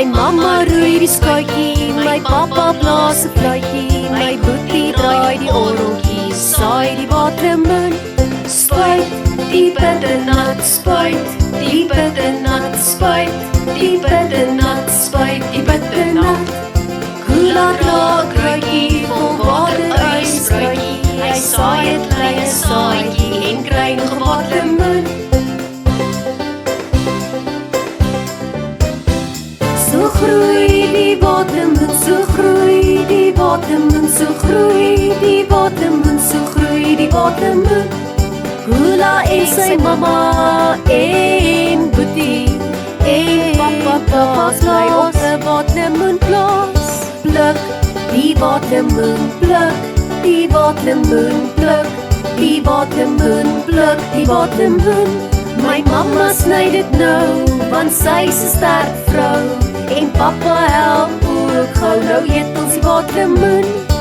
My mamma roei die skuitjie, my pappa blaas 'n fluitjie, my boetie draai die orgeltjie, saai die watermeloen. Spuit die bitternut, spuit die bitternut, spuit die bitternut, spuit die bitternut. Kula dra kruitjie vol water uit die skruitjie, hy saai het lei 'n saadjie en kry nog 'n watermeloen. So groei die watermeloen, so groei die watermeloen, so groei die watermeloen, so groei die watermeloen. Kula en sy mamma en boetie en papa plaas my op 'n watermeloenplaas. Pluk die watermeloen, pluk die watermeloen, pluk die watermeloen, pluk die watermeloen. My mamma sny dit nou, want sy's 'n sterk vrou. En papa help ook gou, nou eet ons die watermeloen.